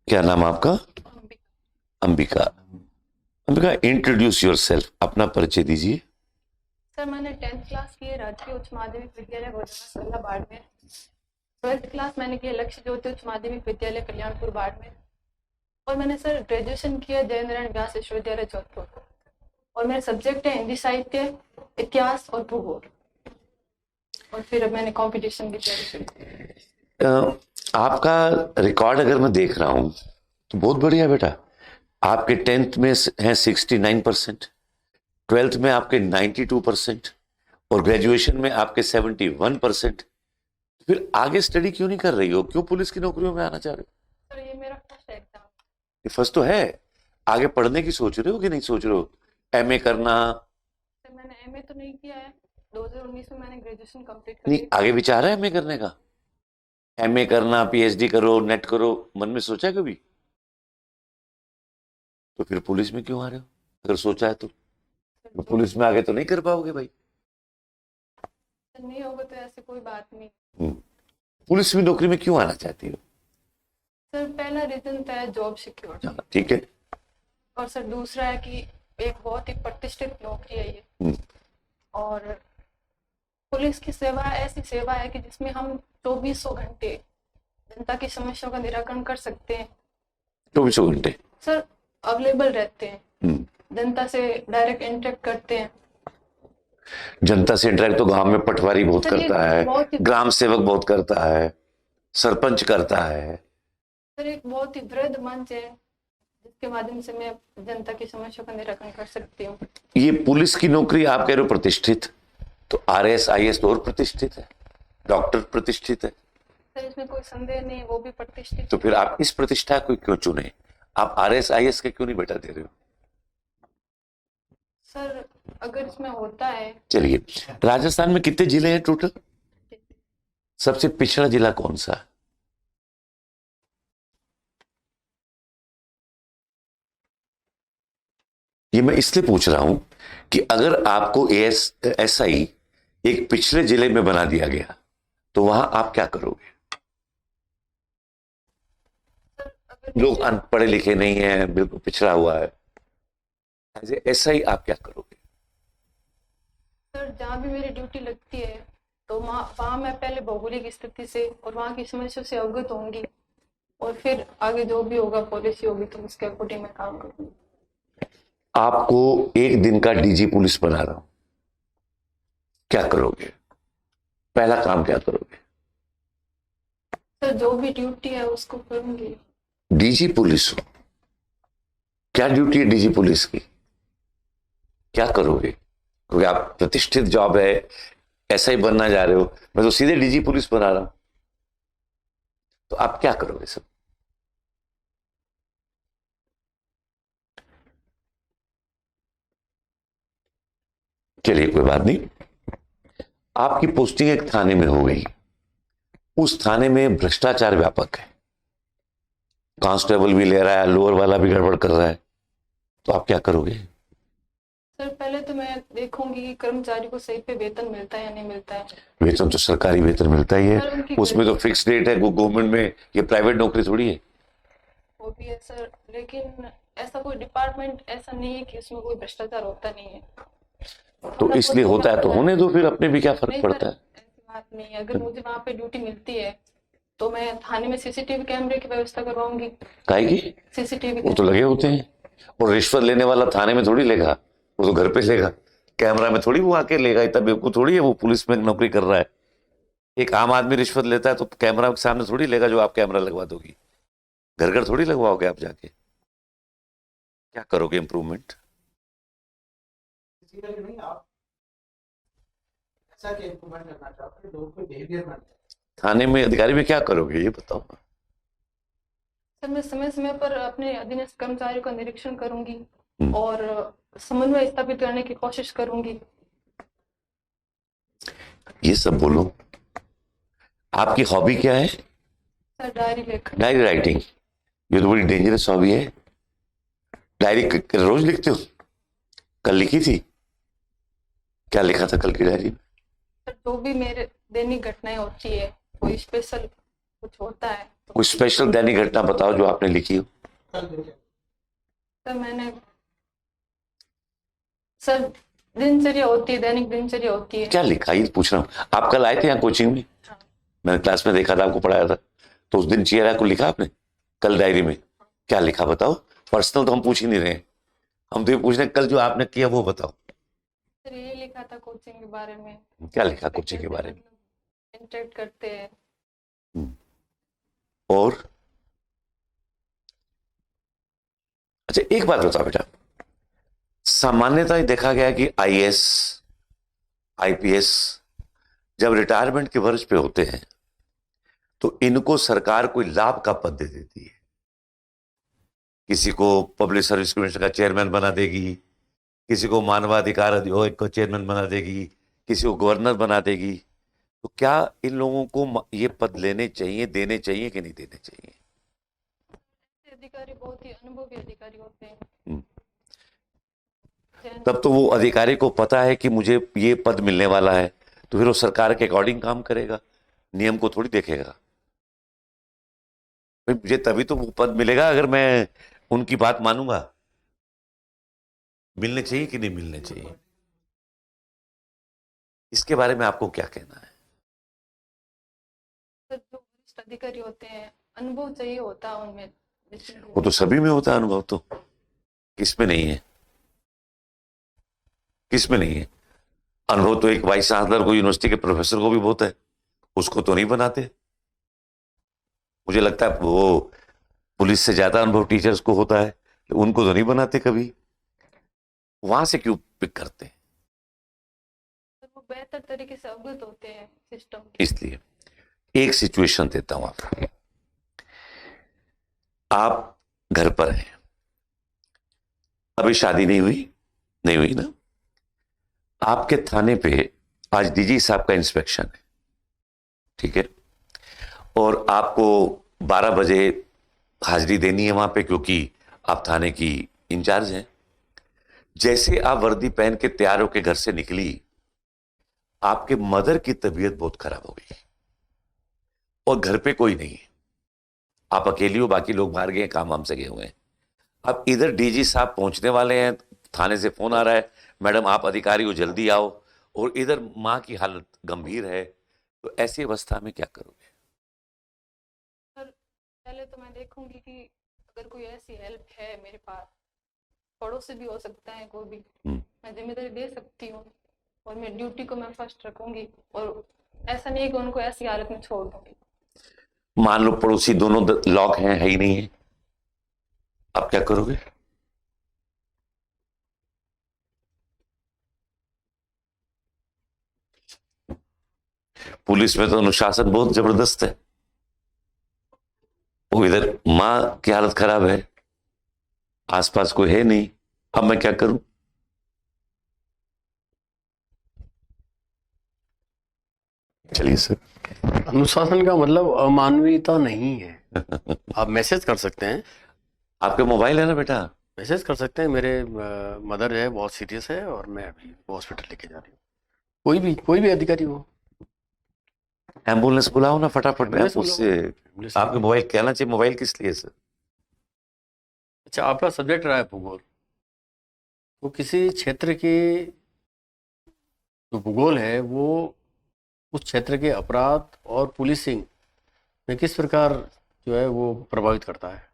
क्या नाम है आपका? अंबिका। अंबिका, इंट्रोड्यूस योरसेल्फ, अपना परिचय दीजिए। सर मैंने 10th क्लास की है राजकीय उच्च माध्यमिक विद्यालय गोदाना बाड़मेर। 12th क्लास मैंने की है लक्ष्य ज्योति उच्च माध्यमिक विद्यालय कल्याणपुर बाड़मेर। और मैंने सर ग्रेजुएशन किया जय नारायण व्यास विश्वविद्यालय जोधपुर। और मेरे सब्जेक्ट है हिंदी साहित्य, इतिहास और भूगोल। और फिर अब मैंने कंपटीशन की तैयारी शुरू की। आपका रिकॉर्ड अगर मैं देख रहा हूं तो बहुत बढ़िया बेटा। आपके 10th में है 69%, 12th में आपके 92% और ग्रेजुएशन में आपके 71%। फिर आगे स्टडी क्यों नहीं कर रही हो? क्यों पुलिस की नौकरियों में आना चाह रहे हो? सर ये मेरा फर्स्ट एग्जाम। ये फर्स्ट तो है। आगे पढ़ने की सोच रहे हो कि नहीं सोच रहे हो? एमए करना? सर मैंने एमए तो नहीं किया है। 2019 में मैंने ग्रेजुएशन कंप्लीट कर नहीं, ली। आगे विचार है एमए करने का? एमए करना, पीएचडी करो, नेट करो, मन में सोचा है कभी? तो फिर पुलिस में क्यों आ रहे हो? अगर सोचा है तो पुलिस में आगे तो नहीं कर पाओगे भाई। सर नहीं होगा तो ऐसी कोई बात नहीं। हम्म। पुलिस में नौकरी में क्यों आना चाहती हो? सर पहला रीजन तो है जॉब सिक्योर। हाँ, ठीक है। और सर दूसरा है कि एक बहुत ही प्रतिष्ठित नौकरी है ये। हम्म। और पुलिस की सेवा ऐसी सेवा है कि जिसमें हम 2400 घंटे जनता की समस्याओं का निराकरण कर सकते हैं। 24 घंटे? सर अवेलेबल रहते हैं, हम्म। जनता से डायरेक्ट इंटरेक्ट करते हैं। जनता से इंटरेक्ट तो गांव में पटवारी बहुत सर ये करता है, बहुत ही ग्राम सेवक बहुत करता है, सरपंच करता है। सर एक बहुत ही वृहद मंच है जिसके माध्यम से मैं जनता की समस्याओं का निराकरण कर सकती हूँ। ये पुलिस की नौकरी आप कह रहे हो प्रतिष्ठित, तो आरएएस आईएएस तो और प्रतिष्ठित है, डॉक्टर प्रतिष्ठित है। सर इसमें कोई संदेह नहीं, वो भी प्रतिष्ठित। तो फिर आप इस प्रतिष्ठा को क्यों चुने? आप आरएएस आईएएस के क्यों नहीं बेटा दे रहे हो? सर अगर इसमें होता है। चलिए, राजस्थान में कितने जिले हैं टोटल? सबसे पिछड़ा जिला कौन सा है? ये मैं इसलिए पूछ रहा हूं कि अगर आपको एएसआई एक पिछड़े जिले में बना दिया गया तो वहां आप क्या करोगे? सर अगर लोग अनपढ़े लिखे नहीं है, बिल्कुल पिछड़ा हुआ है, एज एएसआई आप क्या करोगे? सर जहाँ भी मेरी ड्यूटी लगती है तो वहाँ मैं पहले भौगोलिक स्थिति से और वहाँ की समस्या से अवगत होंगी। और फिर आगे जो भी होगा पॉलिसी होगी तो उसके अकॉर्डिंग मैं काम करूंगी। आपको एक दिन का डीजी पुलिस बना रहा हूं, क्या करोगे? पहला काम क्या करोगे? सर जो भी ड्यूटी है उसको करूंगी। डीजी पुलिस हो, क्या ड्यूटी है डीजी पुलिस की? क्या करोगे? क्योंकि आप प्रतिष्ठित जॉब है, ऐसा ही बनना जा रहे हो, मैं तो सीधे डीजी पुलिस बना रहा हूं, तो आप क्या करोगे सब? चलिए कोई बात नहीं। आपकी पोस्टिंग एक थाने में हो गई, उस थाने में भ्रष्टाचार व्यापक है, कांस्टेबल भी ले रहा है, लोअर वाला भी गड़बड़ कर रहा है, तो आप क्या करोगे? सर पहले तो मैं देखूंगी कि कर्मचारी को सही पे वेतन मिलता है या नहीं मिलता है। वेतन तो सरकारी वेतन मिलता ही सर है, उनकी उसमें तो फिक्स रेट है, वो गवर्नमेंट में, ये प्राइवेट नौकरी थोड़ी है। वो भी है सर, लेकिन ऐसा कोई डिपार्टमेंट ऐसा नहीं है कि उसमें कोई भ्रष्टाचार होता नहीं है। तो थोड़ा इसलिए बहुत होता है तो होने दो, फिर अपने भी क्या फर्क नहीं पड़ता सर, है? ऐसी बात नहीं है। अगर मुझे वहाँ पे ड्यूटी मिलती है तो मैं थाने में सीसीटीवी कैमरे की व्यवस्था करवाऊंगी। काहे की? सीसीटीवी वो तो लगे होते हैं, और रिश्वत लेने वाला थाने में थोड़ी लेगा, वो तो घर पे लेगा, कैमरा में थोड़ी वो आके लेगा। इतना बेवकूफ थोड़ी है वो पुलिस में नौकरी कर रहा है। एक आम आदमी रिश्वत लेता है तो कैमरा के सामने थोड़ी लेगा जो आप कैमरा लगवा दोगी, घर घर थोड़ी लगवाओगे आप जाके। क्या करोगे इंप्रूवमेंट? नहीं, आप ऐसा क्या इम्प्रूवमेंट करना चाहते हैं लोगों के बिहेवियर में? थाने में अधिकारी में क्या करोगे ये बताओ? सर मैं समय समय पर अपने अधीनस्थ कर्मचारियों का निरीक्षण करूंगी हम्म। और समन्वय स्थापित करने की कोशिश करूंगी। ये सब बोलो। आपकी हॉबी क्या है? सर डायरी लेखन। डायरी राइटिंग, ये तो बड़ी डेंजरस हॉबी है। डायरी रोज लिखते हो? कल लिखी थी? क्या लिखा था कल की डायरी में? सर जो भी मेरे दैनिक घटनाएं होती है कोई स्पेशल कुछ होता है तो कोई स्पेशल दैनिक घटना बताओ जो आपने लिखी हो। सर मैंने सर दिनचर्या होती है, दैनिक दिनचर्या होती है। क्या लिखा ये पूछ रहा हूँ। आप कल आए थे यहाँ कोचिंग में, हाँ, मैंने क्लास में देखा था, आपको पढ़ाया था, तो उस दिन चेहरा को लिखा आपने कल डायरी में? क्या लिखा बताओ। पर्सनल तो हम पूछ ही नहीं रहे हैं, हम तो ये पूछ रहे हैं कल जो आपने किया वो बताओ। सर ये लिखा था कोचिंग के बारे में। क्या लिखा कोचिंग के बारे में? इंटरेक्ट करते हैं। और अच्छा एक बात बताओ बेटा, सामान्यतः देखा गया कि आईएएस आईपीएस जब रिटायरमेंट के वर्ष पे होते हैं तो इनको सरकार कोई लाभ का पद दे देती है। किसी को पब्लिक सर्विस कमीशन का चेयरमैन बना देगी, किसी को मानवाधिकार आयोग का चेयरमैन बना देगी, किसी को गवर्नर बना देगी। तो क्या इन लोगों को ये पद लेने चाहिए, देने चाहिए कि नहीं देने चाहिए? ऐसे अधिकारी बहुत ही अनुभवी अधिकारी होते हैं। तब तो वो अधिकारी को पता है कि मुझे ये पद मिलने वाला है, तो फिर वो सरकार के अकॉर्डिंग काम करेगा, नियम को थोड़ी देखेगा। भाई मुझे तभी तो वो पद मिलेगा अगर मैं उनकी बात मानूंगा। मिलने चाहिए कि नहीं मिलने चाहिए, इसके बारे में आपको क्या कहना है? सर जो वरिष्ठ अधिकारी होते हैं अनुभव चाहिए होता है उनमें। वो तो सभी में होता है अनुभव, तो किसमें नहीं है? किसमें नहीं है अनुभव? तो एक वाइस चांसलर को, यूनिवर्सिटी के प्रोफेसर को भी बहुत है, उसको तो नहीं बनाते। मुझे लगता है वो पुलिस से ज्यादा अनुभव टीचर्स को होता है, उनको तो नहीं बनाते कभी। वहां से क्यों पिक करते हैं? सर वो बेहतर तरीके से अवगत होते हैं सिस्टम। इसलिए एक सिचुएशन देता हूं आपको। आप घर पर हैं, अभी शादी नहीं हुई, नहीं हुई ना? आपके थाने पे आज डीजी साहब का इंस्पेक्शन है, ठीक है, और आपको 12 बजे हाजिरी देनी है वहां पे, क्योंकि आप थाने की इंचार्ज हैं। जैसे आप वर्दी पहन के तैयार होकर घर से निकली, आपके मदर की तबीयत बहुत खराब हो गई और घर पे कोई नहीं है, आप अकेली हो, बाकी लोग बाहर गए, काम वाम से गए हुए हैं। अब इधर डीजी साहब पहुंचने वाले हैं, थाने से फोन आ रहा है, मैडम आप अधिकारी हो जल्दी आओ, और इधर मां की हालत गंभीर है। तो ऐसी अवस्था में क्या करोगे? सर पहले तो मैं देखूंगी कि अगर कोई ऐसी हेल्प है मेरे पास, पड़ोसी भी हो सकता है कोई भी, मैं जिम्मेदारी दे सकती हूँ और मैं ड्यूटी को मैं फर्स्ट रखूंगी। और ऐसा नहीं है कि उनको ऐसी हालत में छोड़ दूंगी। मान लो पड़ोसी दोनों लॉक हैं, है ही नहीं है, आप क्या करोगे? पुलिस में तो अनुशासन बहुत जबरदस्त है, वो इधर मां की हालत खराब है, आसपास कोई है नहीं, अब मैं क्या करूं? चलिए सर। अनुशासन का मतलब अमानवीयता नहीं है। आप मैसेज कर सकते हैं, आपके मोबाइल है ना बेटा? मैसेज कर सकते हैं। मेरे मदर जो है बहुत सीरियस है और मैं अभी हॉस्पिटल लेके जा रही हूँ। कोई भी अधिकारी हो, एम्बुलेंस बुलाओ ना फटाफट। मैं एम्बुलेंस उससे एम्बुलेंस आपके मोबाइल कहना चाहिए, मोबाइल किस लिए सर? अच्छा, आपका सब्जेक्ट रहा है भूगोल, तो किसी क्षेत्र की जो भूगोल है वो उस क्षेत्र के अपराध और पुलिसिंग में किस प्रकार जो है वो प्रभावित करता है।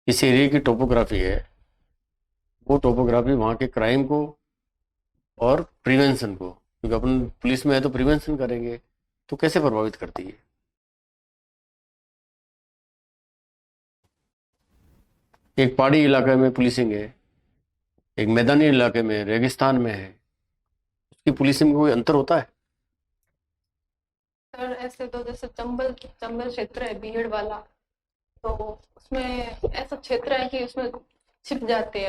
इस एरिया की टोपोग्राफी है, वो टोपोग्राफी वहाँ के क्राइम को और प्रिवेंशन को, क्योंकि अपन पुलिस में है तो प्रिवेंशन करेंगे, तो कैसे प्रभावित करती है। एक पहाड़ी इलाके में पुलिसिंग है, एक मैदानी इलाके में, रेगिस्तान में है, उसकी पुलिसिंग में कोई अंतर होता है? सर ऐसे तो जैसे चंबल क्षेत्र है भीड़ वाला, तो उसमें ऐसा क्षेत्र है कि उसमें छिप जाते हैं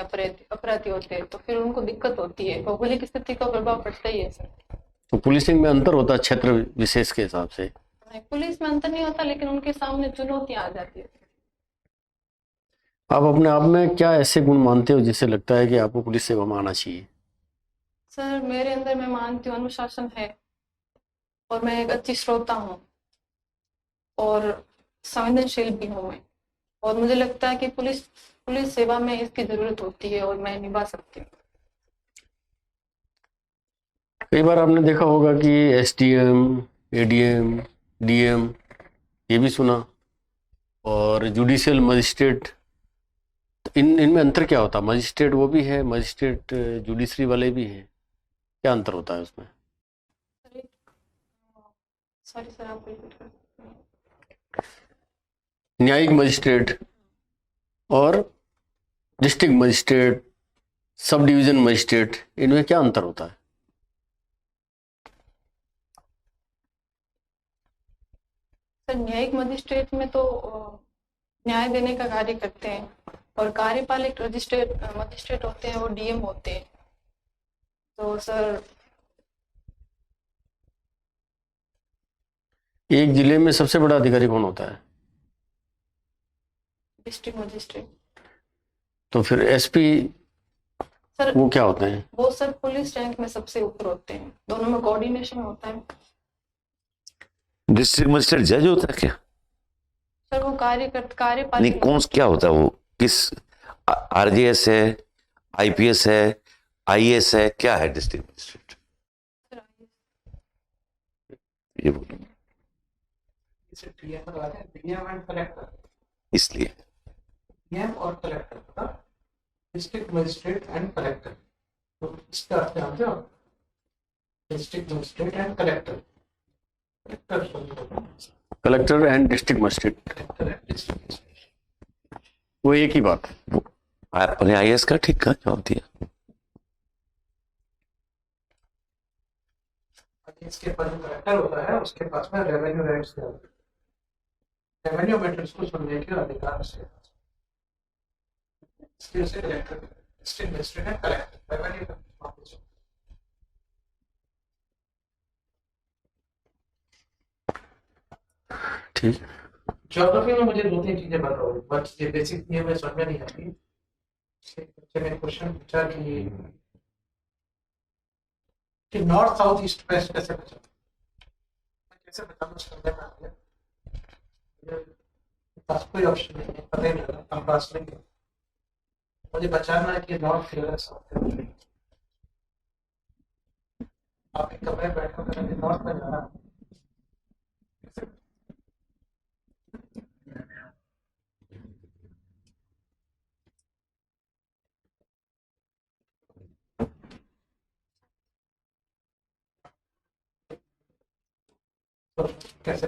अपराधी होते हैं, तो फिर उनको दिक्कत होती है। भौगोलिक स्थिति का प्रभाव पड़ता ही है सर। तो पुलिसिंग में अंतर होता है क्षेत्र विशेष के हिसाब से? नहीं, पुलिस में अंतर नहीं होता, लेकिन उनके सामने चुनौतियां आ जाती है। आप अपने आप में क्या ऐसे गुण मानते हो जिससे लगता है कि आपको पुलिस सेवा में आना चाहिए? सर मेरे अंदर मैं मानती हूँ अनुशासन है, और मैं एक अच्छी श्रोता हूँ और संवेदनशील भी हूँ मैं। और मुझे लगता है कि पुलिस सेवा में इसकी जरूरत होती है और मैं निभा सकती हूँ। कई बार आपने देखा होगा कि एसडीएम, एडीएम, डीएम, ये भी सुना, और जुडिशियल मजिस्ट्रेट। इनमें अंतर क्या होता है? मजिस्ट्रेट वो भी है, मजिस्ट्रेट जुडिशरी वाले भी हैं, क्या अंतर होता है उसमें? सॉरी सर, आप रिपीट कर सकते हैं? न्यायिक मजिस्ट्रेट और district magistrate, sub division magistrate, इनमें क्या अंतर होता है? सर, न्यायिक मजिस्ट्रेट में तो न्याय देने का कार्य करते हैं और कार्यपालिक मजिस्ट्रेट होते हैं वो डीएम होते हैं। तो सर, एक जिले में सबसे बड़ा अधिकारी कौन होता है? District magistrate. तो फिर एसपी सर, वो क्या होते हैं? वो सर पुलिस रैंक में सबसे ऊपर होते हैं, दोनों में कोऑर्डिनेशन होता है। डिस्ट्रिक्ट मजिस्ट्रेट जज होता है क्या? सर, वो नहीं, कार्यपालिक कौन क्या होता है वो? किस, आरजीएस है, आईपीएस है, आईएएस है, क्या है डिस्ट्रिक्ट मजिस्ट्रेट? ये बोलो इसे डीएम लगाते हैं, डीएम एंड कलेक्टर, इसलिए। डीएम और कलेक्टर का डिस्ट्रिक्ट मजिस्ट्रेट एंड कलेक्टर। तो इसका अर्थ जानते हो? District magistrate and collector, collector and district magistrate, collector and district magistrate. वो एक ही बात। आपने आईएएस का ठीक कहा, जवाब दिया। इसके पास जो कलेक्टर होता है उसके पास में रेवेन्यू राइट्स होते हैं, रेवेन्यू मैटर्स को सुनने के अधिकार से, इसलिए उसे collector, district magistrate and collector, revenue मामले। ठीक। ज्योग्राफी में मुझे दो तीन चीजें बता रही, बट ये बेसिक नियम में समझ में नहीं आती। बच्चे ने क्वेश्चन पूछा कि नॉर्थ साउथ ईस्ट वेस्ट कैसे बचा, मैं कैसे बताऊं, समझ में आ गया। मेरे पास कोई ऑप्शन नहीं है, पता ही नहीं लगा, हम पास नहीं है। मुझे बचाना है कि नॉर्थ फेल है साउथ फेल। आप एक कमरे में बैठे हो, नॉर्थ में जाना है। तो कैसे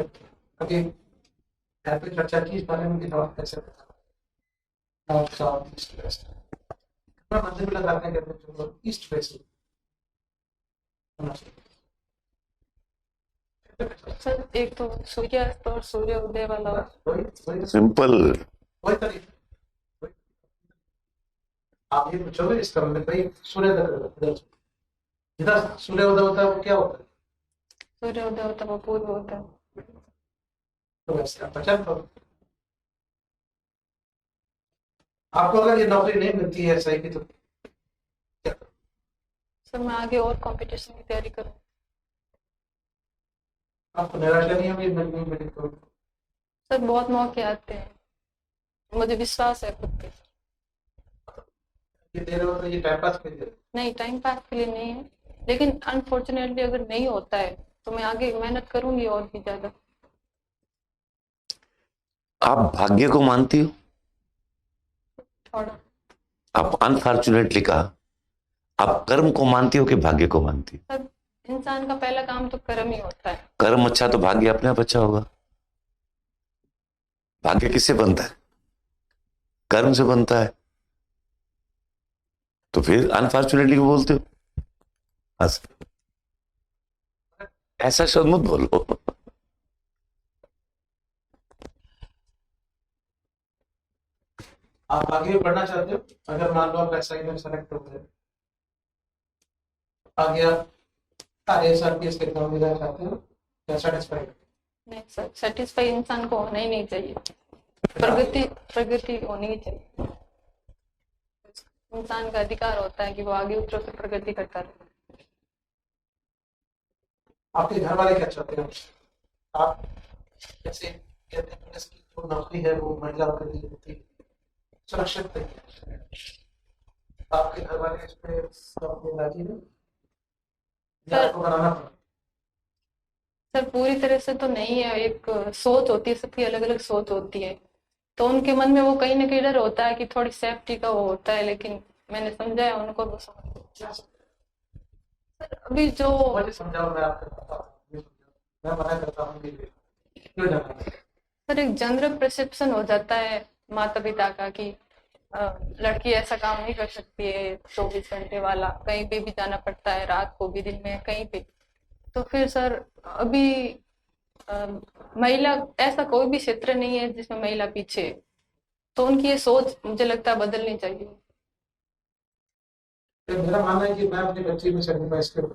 अभी यहाँ पे चर्चा की इस बारे में कि नॉर्थ कैसे बता, नॉर्थ साउथ ईस्ट वेस्ट। अपना मंदिर भी लगाते हैं कि ईस्ट वेस्ट। सर, एक तो सूर्यास्त और सूर्य उदय वाला। सिंपल। वही तरीका आप ये पूछोगे इसका मतलब भाई सूर्य जिधर सूर्योदय होता है वो क्या होता है? सूर्योदय होता है वो पूर्व होता है। तो वैसे आप बचा पाओ। आपको अगर ये नौकरी नहीं मिलती है सही की तो सर, मैं आगे और कंपटीशन की तैयारी करूँ। आपको निराशा नहीं होगी नहीं मिली तो? सर, बहुत मौके आते हैं, मुझे विश्वास है खुद पे। ये दे रहे हो तो ये टाइम पास के लिए नहीं, टाइम पास के लिए नहीं है, लेकिन अनफॉर्चुनेटली अगर नहीं होता है तो मैं आगे मेहनत करूंगी और भी ज्यादा। आप भाग्य को मानती हो? थोड़ा। आप अनफॉर्चुनेटली कहा, आप कर्म को मानती हो कि भाग्य को मानती हो? सर, इंसान का पहला काम तो कर्म ही होता है। कर्म अच्छा तो भाग्य अपने आप अच्छा होगा। भाग्य किससे बनता है? कर्म से बनता है। तो फिर अनफॉर्चुनेटली क्यों बोलते हो? ऐसा शब्द मत बोलो। आप आगे भी बढ़ना चाहते हो? अगर मान लो आप एसआई में सेलेक्ट हो गए, आगे आप आईएएस आईपीएस के एग्जाम देना चाहते हो या सेटिस्फाइड? नहीं सर, सेटिस्फाई इंसान को होना ही नहीं चाहिए, प्रगति होनी ही चाहिए। इंसान का अधिकार होता है कि वो आगे उत्तरोत्तर प्रगति करता रहे। आपके घर वाले क्या चाहते हैं? आप जैसे कहते हैं पुलिस की जो नौकरी है वो महिलाओं के लिए होती है, सुरक्षित नहीं है, आपके घर वाले इस पे अपने राजी हैं या आपको बनाना पड़ा? सर पूरी तरह से तो नहीं है, एक सोच होती है, सबकी अलग अलग सोच होती है, तो उनके मन में वो कहीं ना कहीं डर होता है कि थोड़ी सेफ्टी का वो होता है, लेकिन मैंने समझाया उनको, वो समझ। क्या सर अभी जो मुझे समझाओ, मैं आपको बताता हूँ, मुझे समझाओ। मैं मना करता हूँ कि क्यों जाना है? सर एक जनरल परसेप्शन हो जाता है माता पिता का कि लड़की ऐसा काम नहीं कर सकती है, 24 घंटे वाला, कहीं पे भी जाना पड़ता है, रात को भी दिन में कहीं पे। तो फिर सर अभी अ, महिला, ऐसा कोई भी क्षेत्र नहीं है जिसमें महिला पीछे है, तो उनकी ये सोच मुझे लगता है बदलनी चाहिए। तो मेरा मानना है कि मैं अपनी बच्ची में सेक्रीफाइस करूँ।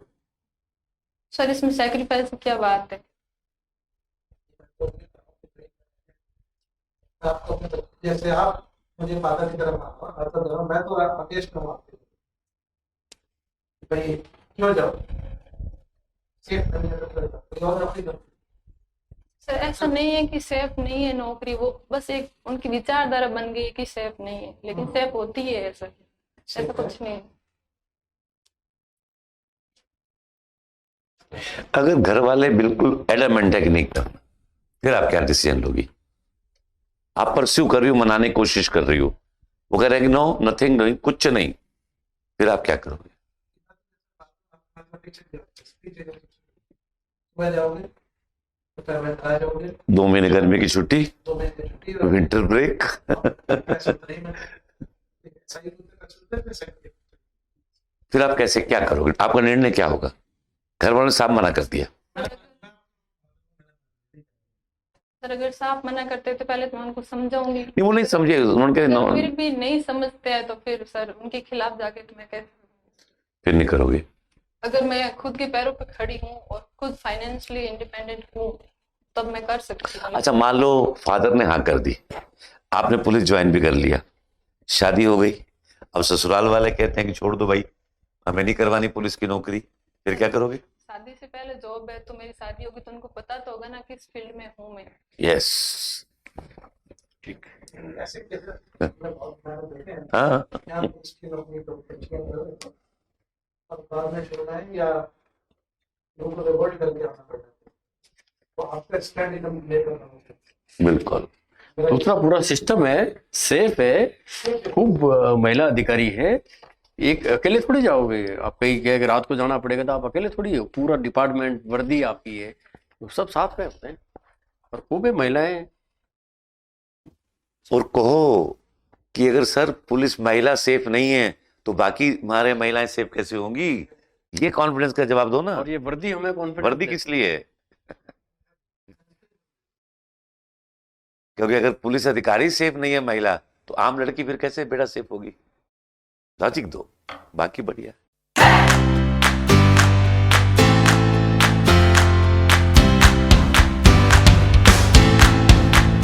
सर इसमें सेक्रीफाइस की क्या बात है? आपको अपने बच्चे जैसे आप मुझे फादर की तरह मानो, मैं तो करूँ, मैं तो अगेंस्ट हूँ आपके, भाई क्यों जाओ, सेफ नहीं है तो फिर जाओ, कोई और नौकरी करो। सर ऐसा नहीं है कि सेफ नहीं है नौकरी, वो बस एक उनकी विचारधारा बन गई है कि सेफ नहीं है, लेकिन सेफ होती है, ऐसा ऐसा कुछ नहीं है। अगर घर वाले बिल्कुल एडमेंट है कि नहीं करना, फिर आप क्या डिसीजन लोगी? आप परस्यू कर रही हो, मनाने की कोशिश कर रही हो, वो कह रहे हैं कि नो नथिंग डूइंग, कुछ नहीं, फिर आप क्या करोगे? सुबह जाओगे, दोपहर में आ जाओगे, 2 महीने गर्मी की छुट्टी, 2 महीने की छुट्टी और विंटर ब्रेक, पैसे तो नहीं मिलते, सही होते तो चलते, सही फिर आप कैसे क्या करोगे? आपका निर्णय क्या होगा? घर वालों ने साफ मना कर दिया। सर अगर साफ मना करते तो पहले तो मैं उनको समझाऊंगी, नहीं, वो नहीं समझे, उन्होंने कहा अगर नो, फिर भी नहीं समझते हैं तो फिर सर उनके खिलाफ जाके तो मैं कैसे, फिर नहीं करोगे? अगर मैं खुद के पैरों पे खड़ी हूँ और खुद फाइनेंशियली इंडिपेंडेंट हूँ तब मैं कर सकती हूँ। अच्छा, मान लो फादर ने हाँ कर दी, आपने पुलिस ज्वाइन भी कर लिया, शादी हो गई, अब ससुराल वाले कहते हैं कि छोड़ दो भाई, हमें नहीं करवानी पुलिस की नौकरी, फिर क्या करोगे? शादी से पहले जॉब है, तो मेरी शादी होगी तो उनको पता तो होगा ना किस फील्ड में हूँ मैं। यस, ठीक, ऐसे कैसे मैं बहुत मैंने देखे हैं हाँ, क्या इसकी नौकरी तो बच्चियां करो और बाद में छोड़ना है या लोगों को रिवॉर्ड करके आना पड़ता है, तो आपका स्टैंड एकदम क्लियर करना होता है। बिल्कुल। दूसरा पूरा सिस्टम है, सेफ है, खूब महिला अधिकारी है, एक अकेले थोड़ी जाओगे आप, कहीं क्या कि रात को जाना पड़ेगा तो आप अकेले थोड़ी हो, पूरा डिपार्टमेंट वर्दी आपकी है, तो सब साथ में होते हैं और खूब है महिलाएं। और कहो कि अगर सर पुलिस महिला सेफ नहीं है तो बाकी हमारे महिलाएं सेफ कैसे होंगी? ये कॉन्फिडेंस का जवाब दो ना। और ये वर्दी हमें कॉन्फिडेंस वर्दी किस लिए है? क्योंकि अगर पुलिस अधिकारी सेफ नहीं है महिला, तो आम लड़की फिर कैसे बेटा सेफ होगी? लॉजिक दो, बाकी बढ़िया।